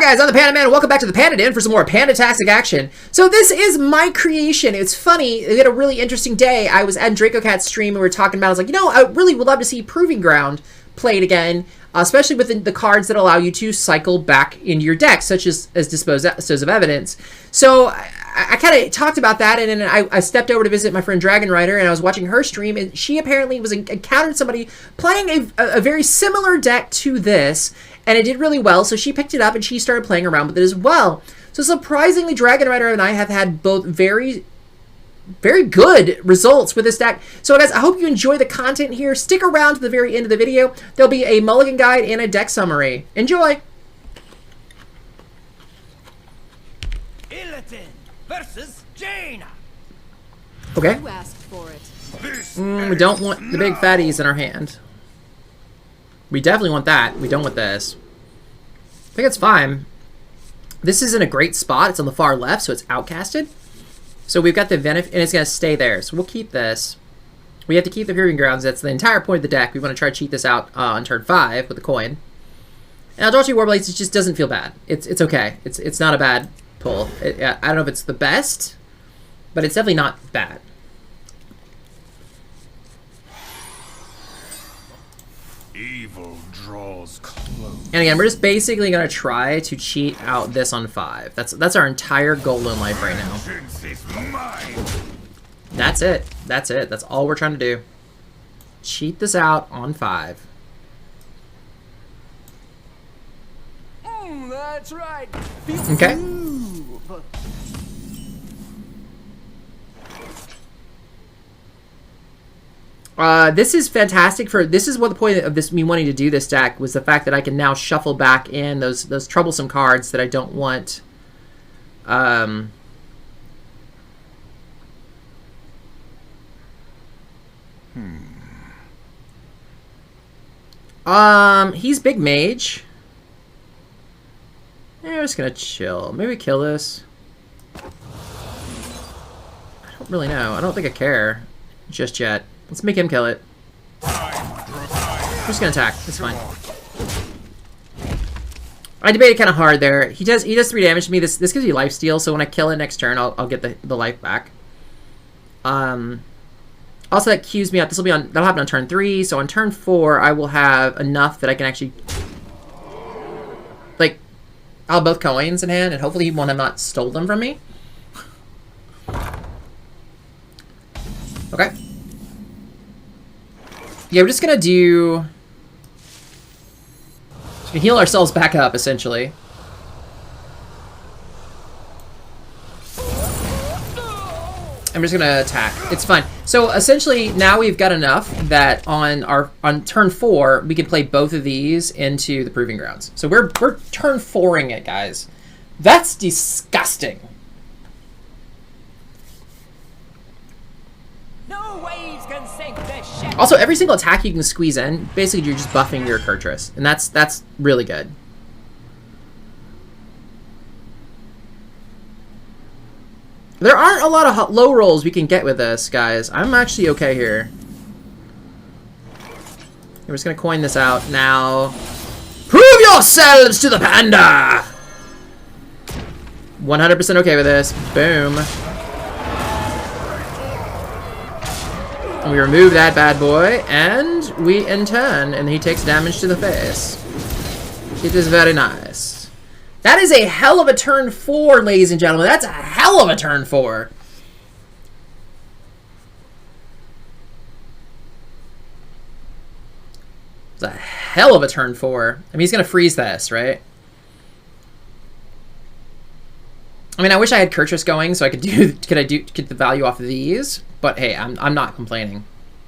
Hi guys, I'm the Panda Man, and welcome back to the Panda Den for some more Panda-tastic action. So this is my creation. It's funny, we had a really interesting day. I was at DracoCat's stream and we were talking about, I was like, you know, I really would love to see Proving Ground played again, especially with the cards that allow you to cycle back into your deck, such as Dispose of Evidence. So I kind of talked about that, and then I stepped over to visit my friend Dragon Rider, and I was watching her stream, and she apparently encountered somebody playing a very similar deck to this, and it did really well, so she picked it up and she started playing around with it as well. So surprisingly, Dragon Rider and I have had both very good results with this deck. So guys, I hope you enjoy the content here. Stick around to the very end of the video. There'll be a mulligan guide and a deck summary. Enjoy! Illiton versus Jaina. Okay. You asked for it. We don't want the big fatties in our hand. We definitely want that. We don't want this. I think it's fine. This is in a great spot. It's on the far left, so it's outcasted. So we've got the benefit, and it's going to stay there. So we'll keep this. We have to keep the Proving Grounds. That's the entire point of the deck. We want to try to cheat this out on turn 5 with the coin. And I'll draw 2 Warblades. It just doesn't feel bad. It's okay. It's not a bad pull. I don't know if it's the best, but it's definitely not bad. Evil draws close. And again, we're just basically going to try to cheat out this on 5. That's our entire goal in life right now. Vengeance is mine. That's it. That's it. That's all we're trying to do. Cheat this out on 5. That's right. Okay. This is fantastic for, this is what the point of this, me wanting to do this deck, was the fact that I can now shuffle back in those troublesome cards that I don't want. He's big mage. Yeah, we're just gonna chill. Maybe kill this. I don't really know. I don't think I care just yet. Let's make him kill it. I'm just gonna attack. It's fine. I debated kind of hard there. He does 3 damage to me. This gives me lifesteal, so when I kill it next turn, I'll get the life back. Also, that cues me out. That'll happen on turn 3. So on turn 4, I will have enough that I can actually, like, I'll have both coins in hand, and hopefully he won't have not stole them from me. Okay. Yeah, we're just gonna do. Just gonna heal ourselves back up, essentially. I'm just gonna attack. It's fine. So essentially, now we've got enough that on turn 4 we can play both of these into the Proving Grounds. So we're turn 4ing it, guys. That's disgusting. No waves can sink this ship. Also, every single attack you can squeeze in, basically you're just buffing your Kurtrus, and that's really good. There aren't a lot of low rolls we can get with this, guys. I'm actually okay here. We're just gonna coin this out now. Prove yourselves to the Panda! 100% okay with this. Boom. And we remove that bad boy, and we in turn, and he takes damage to the face. It is very nice. That is a hell of a turn 4, ladies and gentlemen. That's a hell of a turn 4. It's a hell of a turn 4. I mean, he's gonna freeze this, right? I mean, I wish I had Kurtrus going so I could get the value off of these, but hey, I'm not complaining.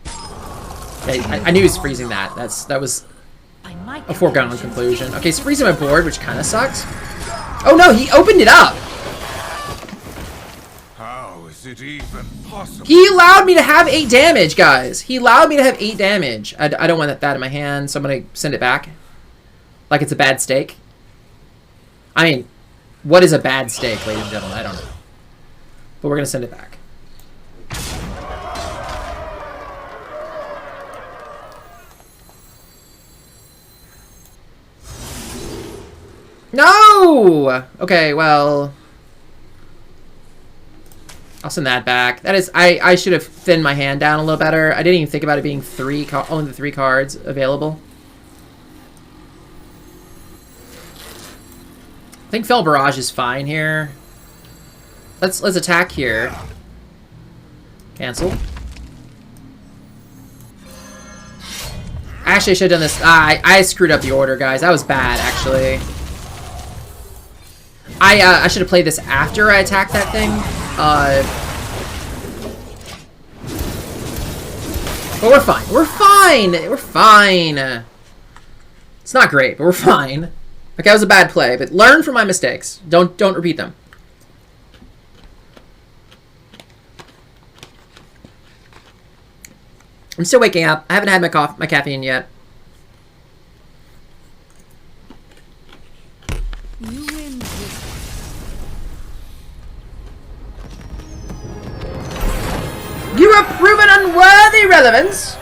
I knew he was freezing that. That was a foregone conclusion. Okay, he's freezing my board, which kind of sucks. Oh no, he opened it up. How is it even possible? He allowed me to have 8 damage, guys. He allowed me to have 8 damage. I don't want that in my hand, so I'm gonna send it back. Like it's a bad stake. I mean, what is a bad stake, ladies and gentlemen? I don't know. But we're gonna send it back. No! No! Okay, well... I'll send that back. That is... I should have thinned my hand down a little better. I didn't even think about it being only the 3 cards available. I think Fell Barrage is fine here. Let's attack here. Cancel. Actually, I should have done this. I screwed up the order, guys. That was bad, actually. I should have played this after I attacked that thing. But we're fine. We're fine. We're fine. It's not great, but we're fine. Okay, that was a bad play, but learn from my mistakes. Don't repeat them. I'm still waking up. I haven't had my caffeine yet. You win this. You have proven unworthy relevance.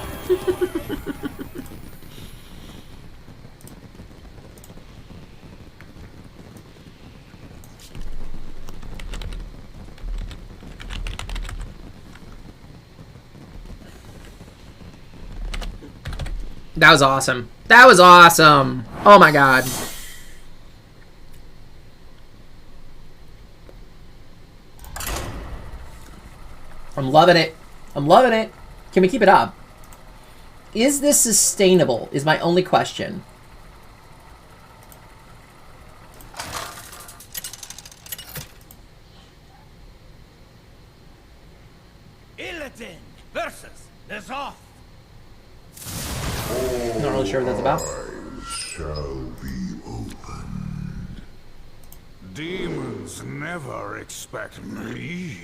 That was awesome. That was awesome. Oh my god. I'm loving it. I'm loving it. Can we keep it up? Is this sustainable? Is my only question. Illidan versus Nerfs. Not really sure what that's about. Shall be opened. Demons never expect me.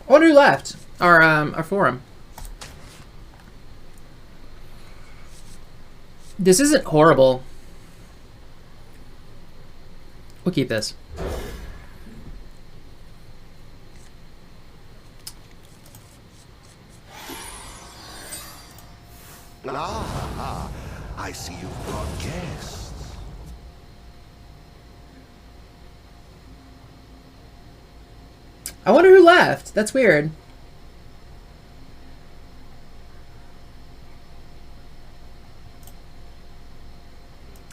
I wonder who left our forum. This isn't horrible. We'll keep this. Ah, I see you've brought guests. I wonder who left. That's weird.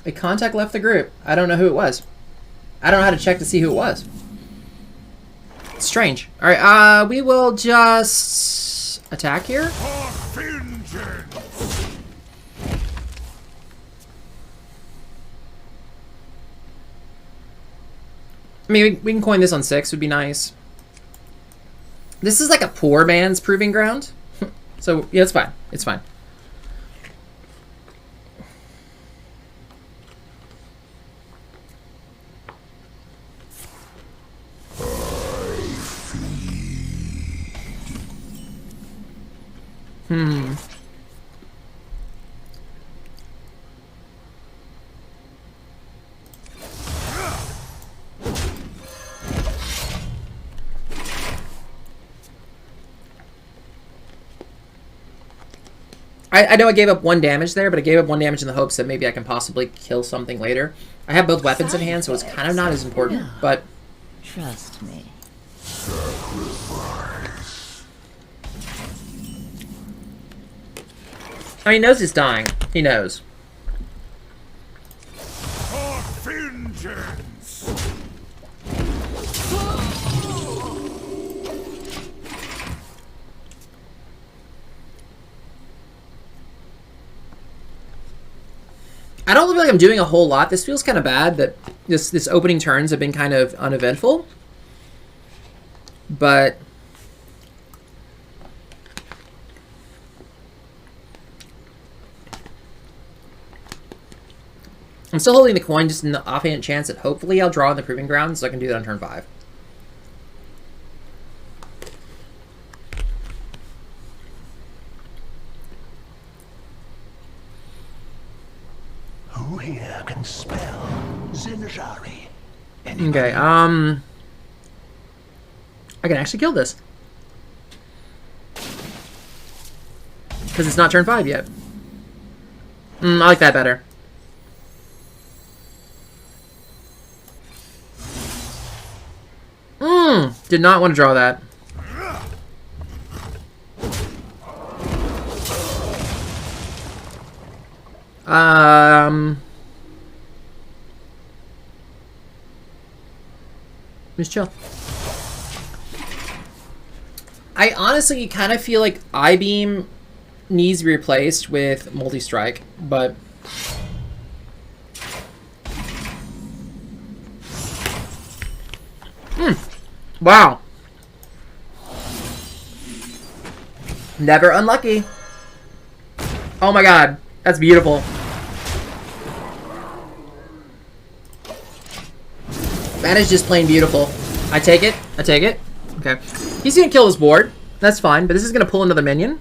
A contact left the group. I don't know who it was. I don't know how to check to see who it was. It's strange. All right, we will just attack here. For vengeance! I mean, we can coin this on 6. Would be nice. This is like a poor man's proving ground. So, yeah, it's fine. It's fine. I know I gave up 1 damage there, but I gave up 1 damage in the hopes that maybe I can possibly kill something later. I have both weapons in hand, so it's kind of not as important, but... Trust me. Oh, he knows he's dying. He knows. For vengeance! I don't feel like I'm doing a whole lot. This feels kind of bad that this opening turns have been kind of uneventful. But... I'm still holding the coin just in the offhand chance that hopefully I'll draw in the proving ground so I can do that on turn 5. Who here can spell Zinjari? Okay, I can actually kill this. Because it's not turn 5 yet. I like that better. Did not want to draw that. Just chill. I honestly kind of feel like I-Beam needs to be replaced with multi-strike, but wow. Never unlucky. Oh my god, that's beautiful. That is just plain beautiful. I take it. I take it. Okay. He's gonna kill his board. That's fine, but this is gonna pull another minion.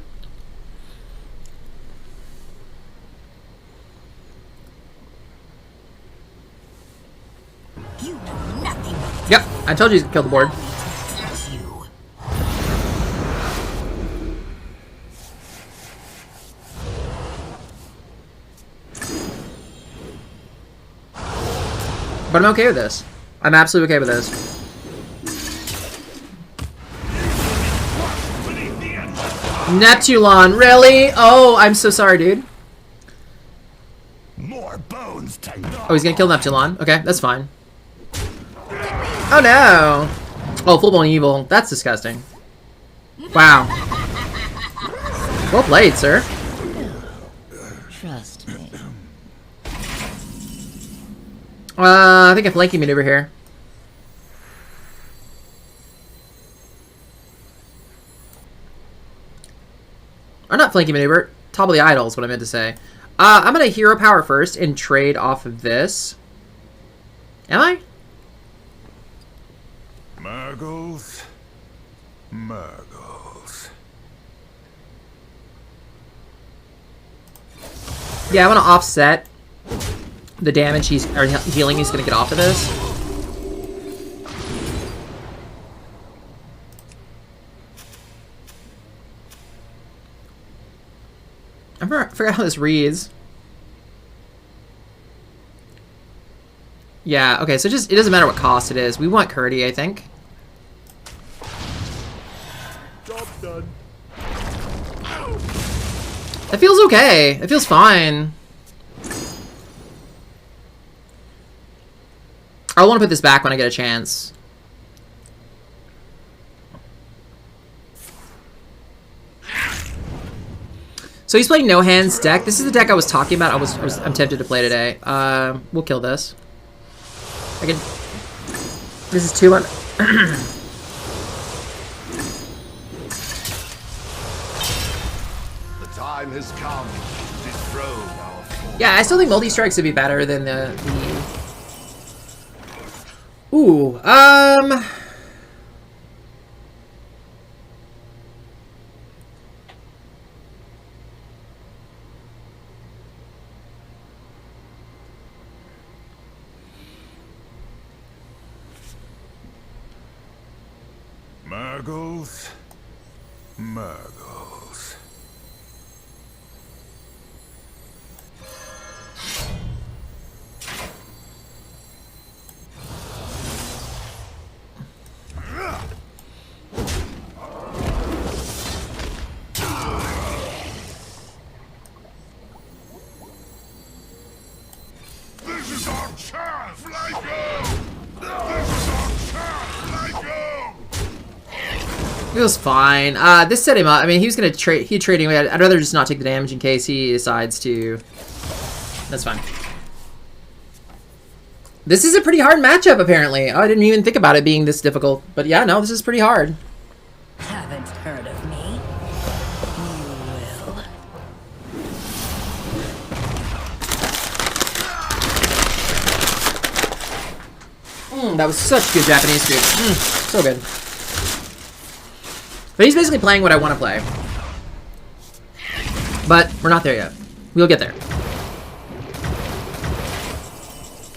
You know nothing. Yep, I told you he's gonna kill the board. You. But I'm okay with this. I'm absolutely okay with this. Neptulon, really? Oh, I'm so sorry, dude. More bones to gnaw. Oh, he's gonna kill Neptulon. Okay, that's fine. Oh no! Oh, full-blown evil. That's disgusting. Wow. Well played, sir. Trust me. I think a flanking maneuver here. Or not flanking maneuver. Top of the idol is what I meant to say. I'm gonna hero power first and trade off of this. Am I? Murgles. Murgles. Yeah, I want to offset the damage he's or healing he's gonna get off of this. I forgot how this reads. Yeah, okay, so just it doesn't matter what cost it is. We want Curdy, I think. Job done. It feels okay. It feels fine. I want to put this back when I get a chance. So he's playing no hands deck. This is the deck I was talking about. I'm tempted to play today. We'll kill this. I can. This is 2 on. The time has come to dethrone our form. Yeah, I still think multi-strikes would be better than the. Ooh, Murgles. Murgles. This is our chance, Lyco! This is our chance, Lyco! it was fine. This set him up. I mean, he was gonna trade. He trading away. I'd rather just not take the damage in case he decides to. That's fine. This is a pretty hard matchup, apparently. Oh, I didn't even think about it being this difficult. But yeah, no, this is pretty hard. Haven't heard of me? You will. That was such good Japanese food. So good. But he's basically playing what I want to play. But we're not there yet. We'll get there.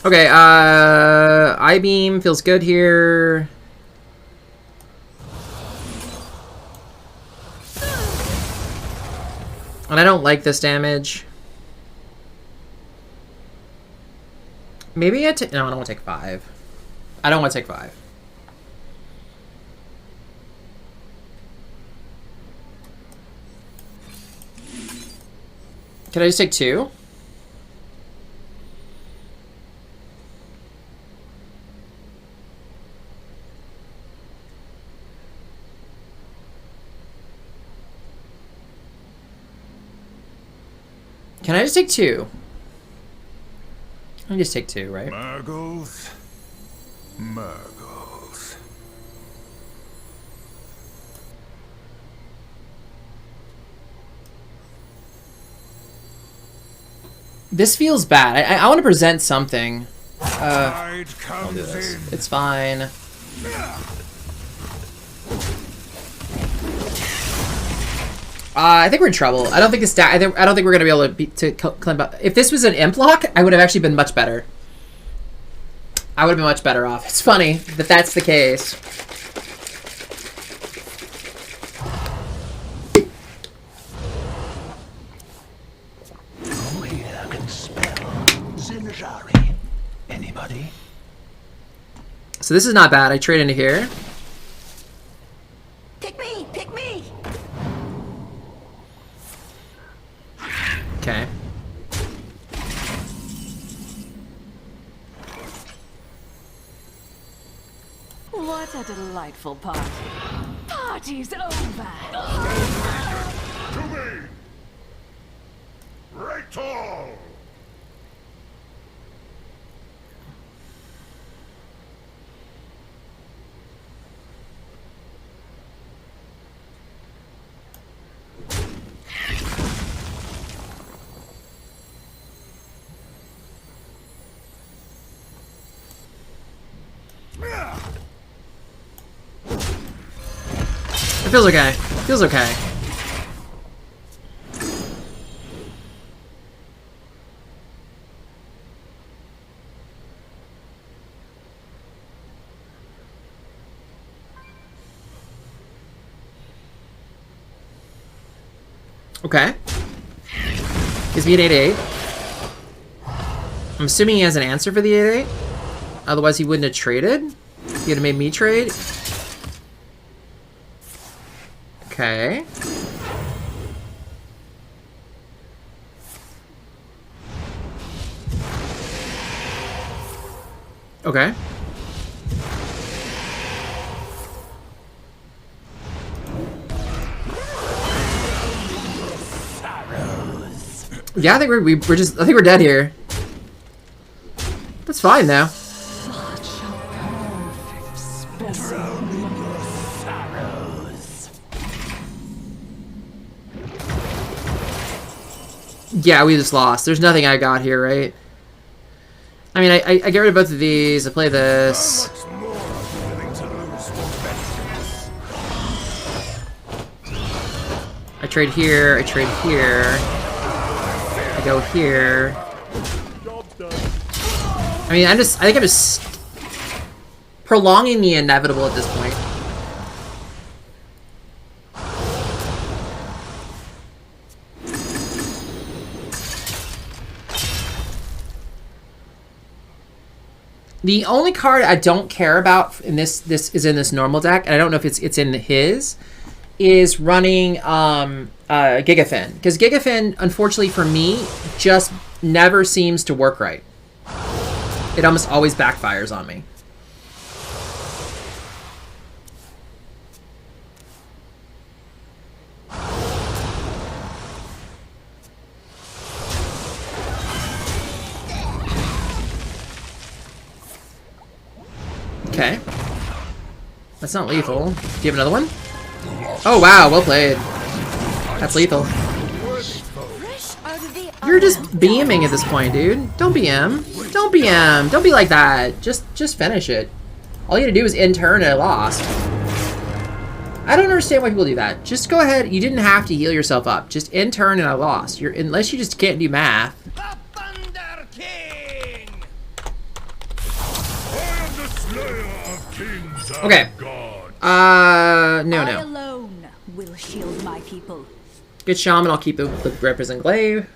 Okay, I-Beam feels good here. And I don't like this damage. Maybe no, I don't want to take 5. I don't want to take 5. Can I just take 2? Can I just take 2? I can just take 2, right? Murgles. Murgles. This feels bad. I want to present something. Tide I'll do comes this. in. It's fine. I think we're in trouble. I don't think this I don't think we're gonna be able to climb up. If this was an imp lock, I would have actually been much better. I would have been much better off. It's funny that that's the case. Who here can spell Zinjari? Anybody? So this is not bad. I trade into here. Pick me! Pick me! Okay. What a delightful party. Party's over. To me. Rachel. It feels okay. Feels okay. Okay. Gives me an 8-8. I'm assuming he has an answer for the 8-8. Otherwise he wouldn't have traded. He would have made me trade. Okay. Okay. Yeah, I think we're just I think we're dead here. That's fine though. Yeah, we just lost. There's nothing I got here, right? I mean, I get rid of both of these. I play this. How much more are you willing to lose for vengeance? I trade here. I trade here. I go here. I mean, I think I'm just prolonging the inevitable at this point. The only card I don't care about in this is in this normal deck, and I don't know if it's in his, is running Gigafin. Because Gigafin, unfortunately for me, just never seems to work right. It almost always backfires on me. Okay. That's not lethal. Do you have another one? Oh wow, well played. That's lethal. You're just beaming at this point, dude. Don't BM. Don't BM. Don't be like that. Just finish it. All you had to do was in turn and I lost. I don't understand why people do that. Just go ahead. You didn't have to heal yourself up. Just in turn and I lost. Unless you just can't do math. The Thunder King! I am the slayer of kings and Okay. gods. No. I alone will shield my people. Good shaman. I'll keep the represent glaive.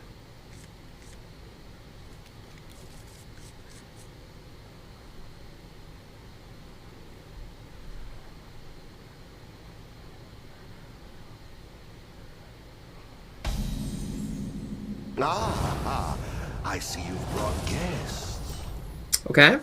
Ah, I see you've brought guests. Okay.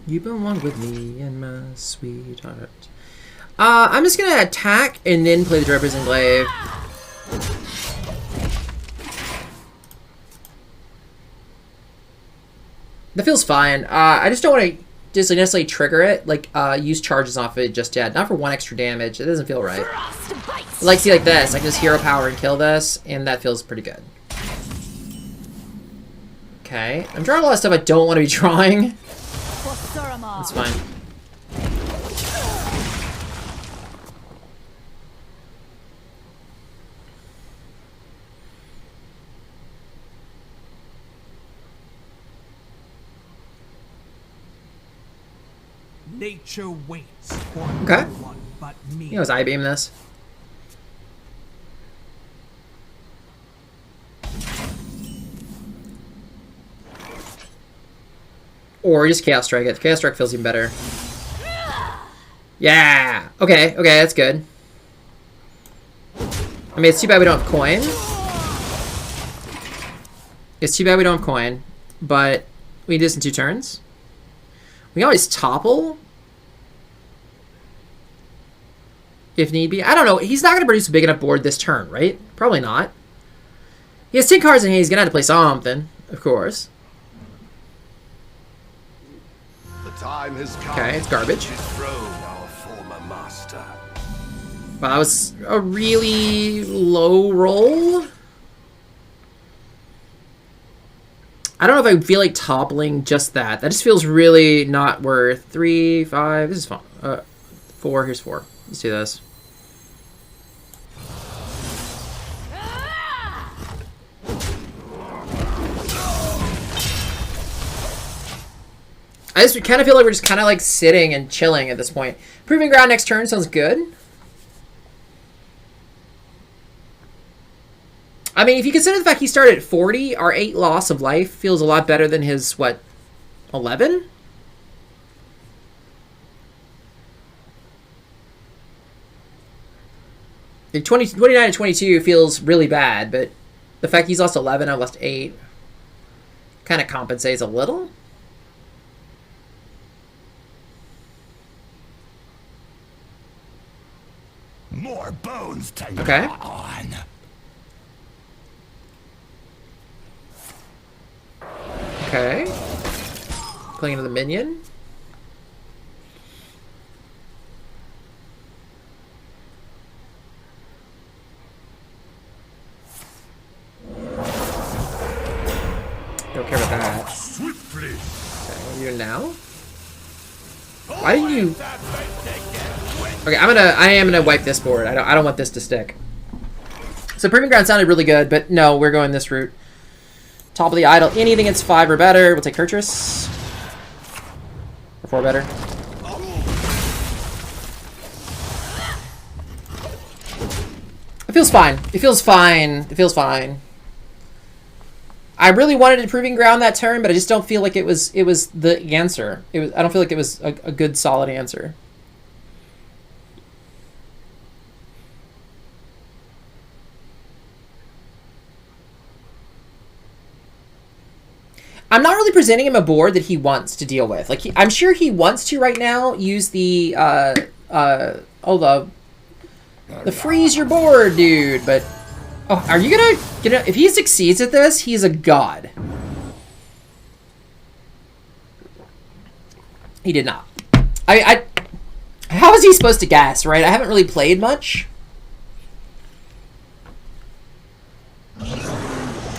You've been one with me and my sweetheart. I'm just gonna attack and then play the Dreadbreeze and Glaive. That feels fine. I just don't want to just necessarily trigger it, like use charges off of it just yet. Not for 1 extra damage. It doesn't feel right. Like, see, like this. I can just hero power and kill this, and that feels pretty good. Okay. I'm drawing a lot of stuff I don't want to be drawing. That's fine. Nature waits for Okay. no one but me. You know, let's I-beam this. Or just Chaos Strike it. Chaos Strike feels even better. Yeah! Okay, okay, that's good. I mean, it's too bad we don't have coin. It's too bad we don't have coin, but we do this in 2 turns. We always topple. If need be. I don't know. He's not going to produce a big enough board this turn, right? Probably not. He has 10 cards in here. He's going to have to play something, of course. The time has come. Okay, it's garbage. To dethrone our former master. Wow, that was a really low roll. I don't know if I feel like toppling just that. That just feels really not worth 3, 5. This is fun. 4. Here's 4. Let's do this. I just kind of feel like we're just kind of like sitting and chilling at this point. Proving ground next turn sounds good. I mean, if you consider the fact he started at 40, our 8 loss of life feels a lot better than his, what, 11? Like 29 and 22 feels really bad, but the fact he's lost 11, I lost 8, kind of compensates a little. More bones to Okay. gnaw on. Okay. Playing another minion. Don't care about that. Swiftly. Okay, what are you doing now? Why didn't you? Okay, I am gonna wipe this board. I don't want this to stick. So Proving Ground sounded really good, but no, we're going this route. Top of the idol. Anything that's 5 or better. We'll take Kurtrus. Or 4 better. It feels fine. It feels fine. It feels fine. I really wanted a Proving Ground that turn, but I just don't feel like it was the answer. I don't feel like it was a good solid answer. I'm not really presenting him a board that he wants to deal with. Like, I'm sure he wants to right now use the freeze your board, dude. But oh, are you gonna if he succeeds at this, he's a god. He did not. How is he supposed to guess, right? I haven't really played much.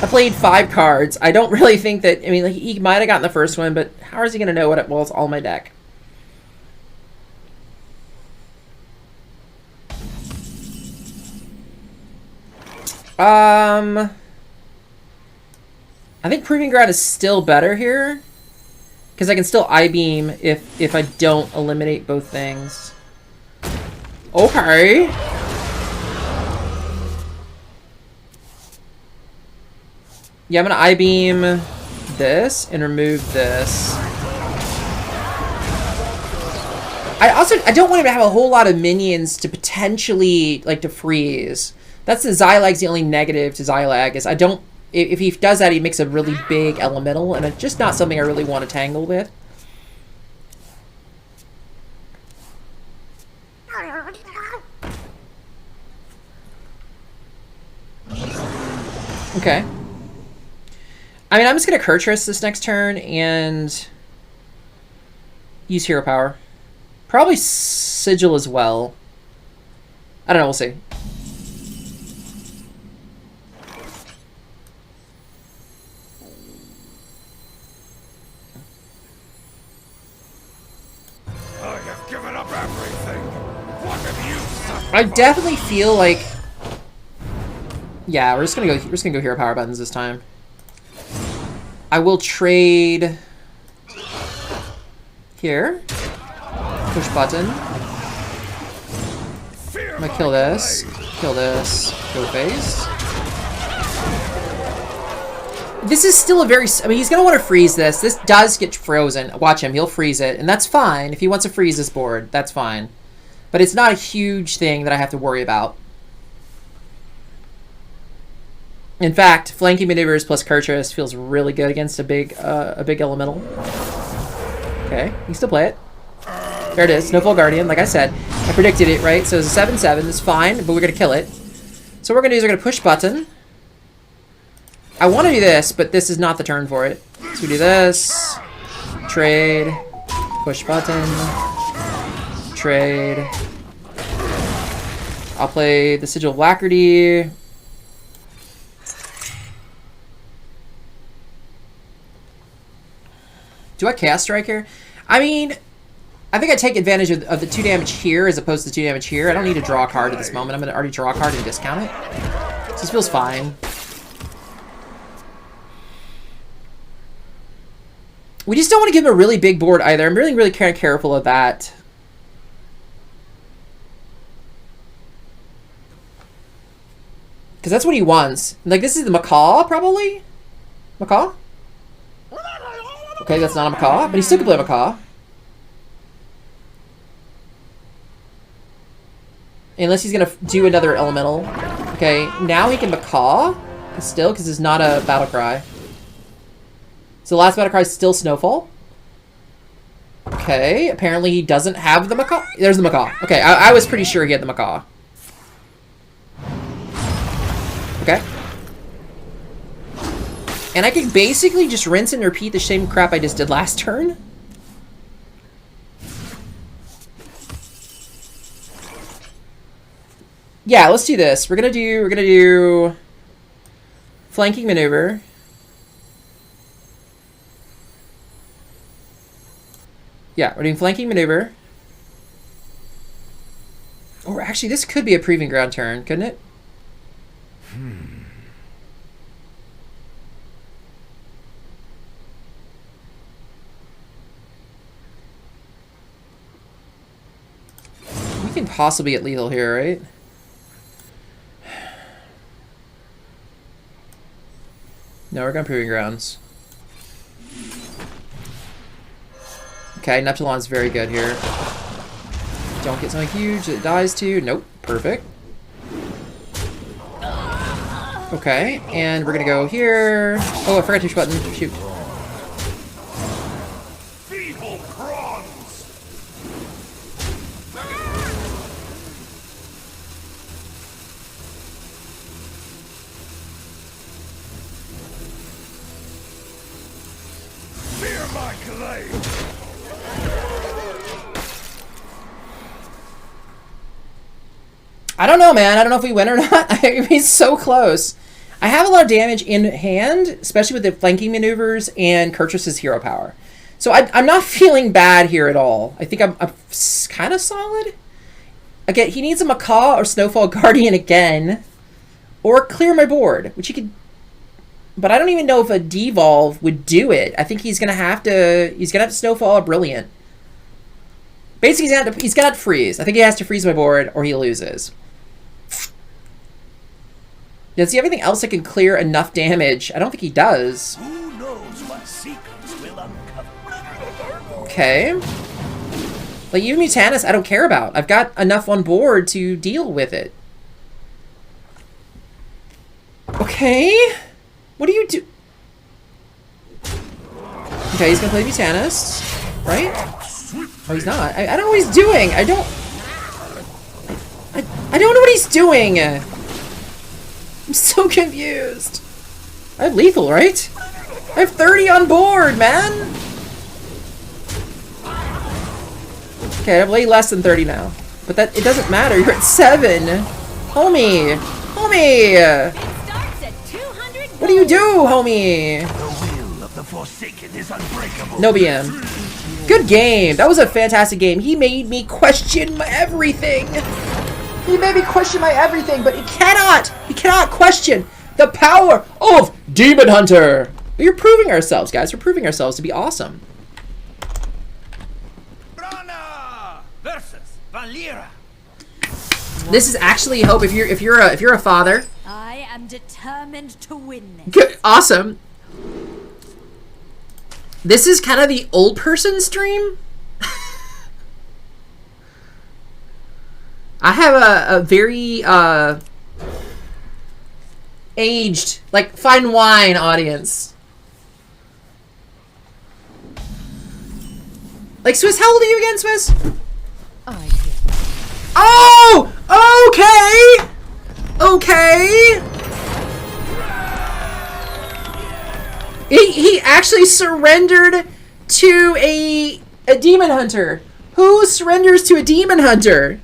I played 5 cards. I don't really think that... I mean, like, he might have gotten the first one, but how is he going to know what it was all my deck? I think Proving Ground is still better here. Because I can still I-beam if I don't eliminate both things. Okay. Yeah, I'm gonna I-beam this and remove this. I don't want him to have a whole lot of minions to potentially like to freeze. That's the Xylag's the only negative to Xylag is I don't. If he does that, he makes a really big elemental, and it's just not something I really want to tangle with. Okay. I mean, I'm just going to Kurtrus this next turn and use Hero Power. Probably Sigil as well. I don't know, we'll see. I have given up everything. What have you suffered? I definitely feel like, yeah, we're just gonna go Hero Power buttons this time. I will trade here. Push button. I'm gonna kill this, go face. This is still a very, I mean, he's gonna want to freeze this. This does get frozen. Watch him, he'll freeze it, and that's fine. If he wants to freeze this board, that's fine. But it's not a huge thing that I have to worry about. In fact, flanking maneuvers plus Kurtrus feels really good against a big elemental. Okay, you can still play it. There it is, Snowfall Guardian. Like I said, I predicted it, right? So it's a 7/7. It's fine, but we're gonna kill it. So what we're gonna do is we're gonna push button. I want to do this, but this is not the turn for it. So we do this, trade, push button, trade. I'll play the Sigil of Alacrity. Do I cast Strike here? I mean, I think I take advantage of the 2 damage here as opposed to 2 damage here. I don't need to draw a card at this moment. I'm going to already draw a card and discount it. So this feels fine. We just don't want to give him a really big board either. I'm really, really kind of careful of that. Because that's what he wants. Like, this is the Macaw, probably? Macaw? Okay, that's not a Macaw, but he still can play Macaw. Unless he's going to do another elemental. Okay, now he can Macaw. Still, because it's not a battle cry. So the last battle cry is still Snowfall. Okay, apparently he doesn't have the Macaw. There's the Macaw. Okay, I was pretty sure he had the Macaw. Okay. And I can basically just rinse and repeat the same crap I just did last turn. Yeah, let's do this. We're gonna do flanking maneuver. Yeah, we're doing flanking maneuver. Or actually, this could be a Proving Ground turn, couldn't it? We can possibly get lethal here, right? No, we're going Proving Grounds. Okay, Neptulon's very good here. Don't get something huge that dies to. Nope, perfect. Okay, and we're gonna go here. Oh, I forgot to push button. Shoot. Feeble prawns! Fear my glaive! I don't know, man. I don't know if we win or not. I mean, so close. I have a lot of damage in hand, especially with the flanking maneuvers and Kurtrus's hero power. So I'm not feeling bad here at all. I think I'm kind of solid. Again, he needs a Macaw or Snowfall Guardian again. or clear my board, which he could. But I don't even know if a devolve would do it. I think he's gonna have to snowfall a brilliant. Basically, he's gonna have to freeze. I think he has to freeze my board, or he loses. Does he have anything else that can clear enough damage? I don't think he does. Who knows what secrets will uncover? Okay. Like, even Mutanus, I don't care about. I've got enough on board to deal with it. Okay. What do you do? Okay, he's gonna play Mutanus, right? Oh, he's not. I don't know what he's doing. I don't know what he's doing. I'm so confused. I have lethal, right? I have 30 on board, man. Okay, I have way less than 30 now. But that it doesn't matter. You're at 7. Homie. Homie. What do you do, homie? The will of the Forsaken is unbreakable. No BM. Good game. That was a fantastic game. He made me question my everything. He made me question my everything, but he cannot question the power of Demon Hunter. We're proving ourselves, guys. We're proving ourselves to be awesome. Brana versus Valera. This is actually hope if you're a father. I am determined to win this. Good, awesome. This is kind of the old person stream. I have a very aged, like fine wine audience. Like, Swiss, how old are you again, Swiss? I do. Oh, okay. Okay. He actually surrendered to a demon hunter. Who surrenders to a demon hunter?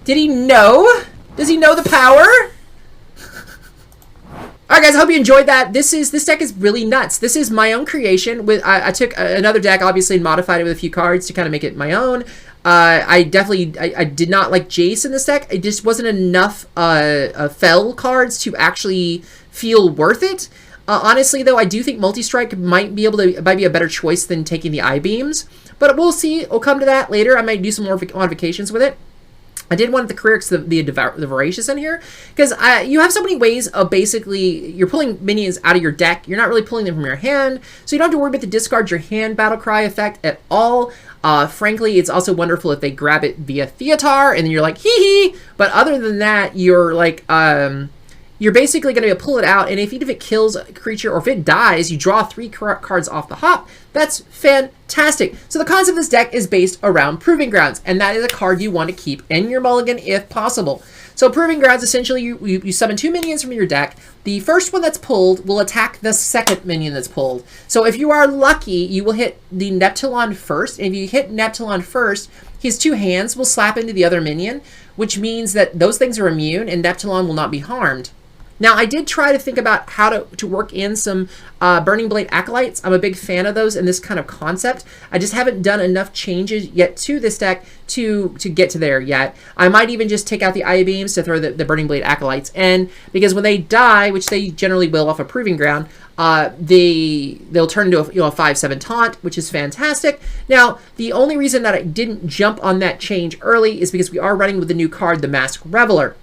Did he know? Does he know the power? Alright guys, I hope you enjoyed that. This deck is really nuts. This is my own creation. I took another deck, obviously, and modified it with a few cards to kind of make it my own. I did not like Jace in this deck. It just wasn't enough Fell cards to actually feel worth it. Honestly, though, I do think Multi-Strike might be a better choice than taking the I-Beams. But we'll see. We'll come to that later. I might do some more modifications with it. I did want the Careerix, the Voracious in here, because you have so many ways of basically, you're pulling minions out of your deck. You're not really pulling them from your hand, so you don't have to worry about the discard your hand battle cry effect at all. Frankly, it's also wonderful if they grab it via Theatar, and then you're like, hee hee. But other than that, you're like, you're basically going to pull it out, and even if it kills a creature or if it dies, you draw 3 cards off the hop. That's fantastic. So the concept of this deck is based around Proving Grounds, and that is a card you want to keep in your mulligan if possible. So Proving Grounds, essentially, you summon 2 minions from your deck. The first one that's pulled will attack the second minion that's pulled. So if you are lucky, you will hit the Neptulon first. And if you hit Neptulon first, his 2 hands will slap into the other minion, which means that those things are immune and Neptulon will not be harmed. Now, I did try to think about how to work in some Burning Blade Acolytes. I'm a big fan of those in this kind of concept. I just haven't done enough changes yet to this deck to get to there yet. I might even just take out the Eye Beams to throw the Burning Blade Acolytes in, because when they die, which they generally will off a Proving Ground, they'll turn into a 5/7 taunt, which is fantastic. Now, the only reason that I didn't jump on that change early is because we are running with the new card, the Masked Reveler.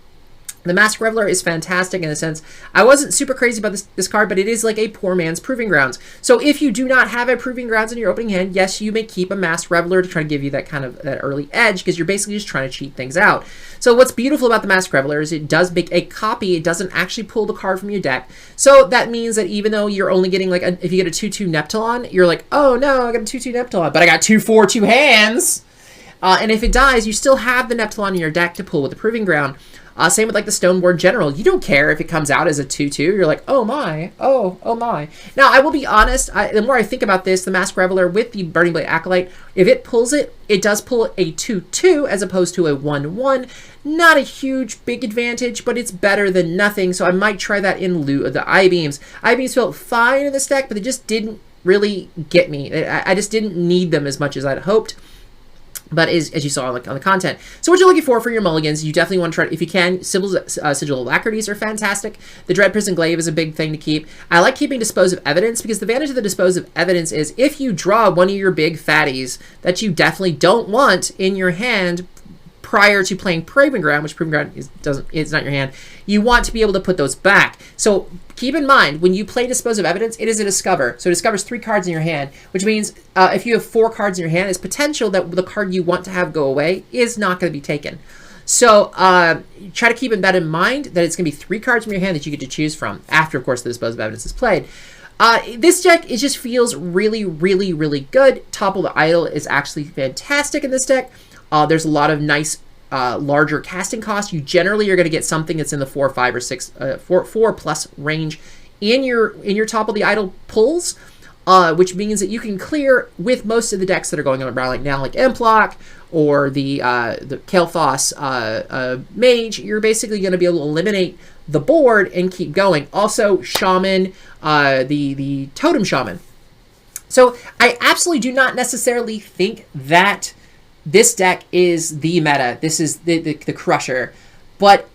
The Masked Reveler is fantastic in a sense. I wasn't super crazy about this card, but it is like a poor man's Proving Grounds. So if you do not have a Proving Grounds in your opening hand, yes, you may keep a Masked Reveler to try to give you that kind of that early edge, because you're basically just trying to cheat things out. So what's beautiful about the Masked Reveler is it does make a copy. It doesn't actually pull the card from your deck. So that means that even though you're only getting, like, if you get a 2/2 Neptulon, you're like, oh no, I got a 2/2 Neptulon, but I got 2/4 hands. And if it dies, you still have the Neptulon in your deck to pull with the Proving Ground. Same with like the Stoneborn General. You don't care if it comes out as a 2/2. You're like, oh my, oh my. Now, I will be honest, the more I think about this, the Masked Reveler with the Burning Blade Acolyte, if it pulls it, it does pull a 2/2 as opposed to a 1/1. Not a huge, big advantage, but it's better than nothing, so I might try that in lieu of the Eye Beams. Eye Beams felt fine in this deck, but they just didn't really get me. I just didn't need them as much as I'd hoped. but as you saw on the content. So what you're looking for your mulligans, you definitely want to try, if you can, Sigil of Alacrities are fantastic. The Dread Prison Glaive is a big thing to keep. I like keeping Dispose of Evidence, because the advantage of the Dispose of Evidence is if you draw one of your big fatties that you definitely don't want in your hand prior to playing Proving Ground, which Proving Ground is not your hand, you want to be able to put those back. So keep in mind, when you play Dispose of Evidence, it is a Discover. So it discovers 3 cards in your hand, which means if you have 4 cards in your hand, it's potential that the card you want to have go away is not going to be taken. So try to keep that in mind, that it's going to be 3 cards from your hand that you get to choose from after, of course, the Dispose of Evidence is played. This deck, it just feels really, really, really good. Topple the Idol is actually fantastic in this deck. There's a lot of nice larger casting costs. You generally are going to get something that's in the 4, 5, or 6, 4 plus range in your Topple the Idol pulls, which means that you can clear with most of the decks that are going on around like now, like Implock or the Kael'thas Mage. You're basically going to be able to eliminate the board and keep going. Also, Shaman, the Totem Shaman. So I absolutely do not necessarily think that this deck is the meta. This is the crusher, but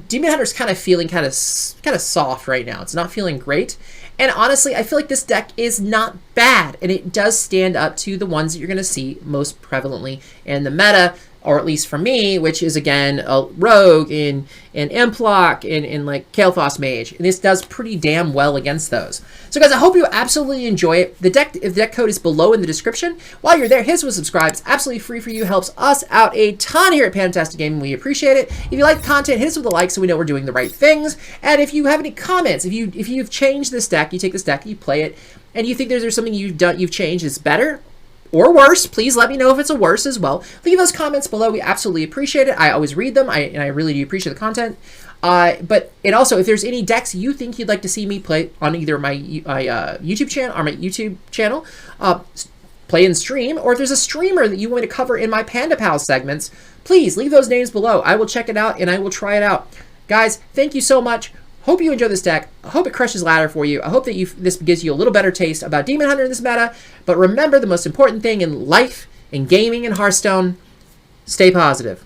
Demon Hunter's kind of feeling kind of soft right now. It's not feeling great, and honestly, I feel like this deck is not bad, and it does stand up to the ones that you're going to see most prevalently in the meta, or at least for me, which is again a Rogue in Implock in like Kael'thas Mage. And this does pretty damn well against those. So guys, I hope you absolutely enjoy it. The deck code is below in the description. While you're there, hit us with subscribe. It's absolutely free for you. Helps us out a ton here at Fantastic Gaming. We appreciate it. If you like the content, hit us with a like so we know we're doing the right things. And if you have any comments, if you've changed this deck, you take this deck, you play it, and you think there's something you've changed that's better or worse, please let me know if it's a worse as well. Leave those comments below. We absolutely appreciate it. I always read them, and I really do appreciate the content. And also, if there's any decks you think you'd like to see me play on either my YouTube channel or my YouTube channel, play and stream, or if there's a streamer that you want me to cover in my Panda Pal segments, please leave those names below. I will check it out, and I will try it out. Guys, thank you so much. Hope you enjoy this deck. I hope it crushes ladder for you. I hope that this gives you a little better taste about Demon Hunter in this meta. But remember, the most important thing in life, in gaming, and Hearthstone, stay positive.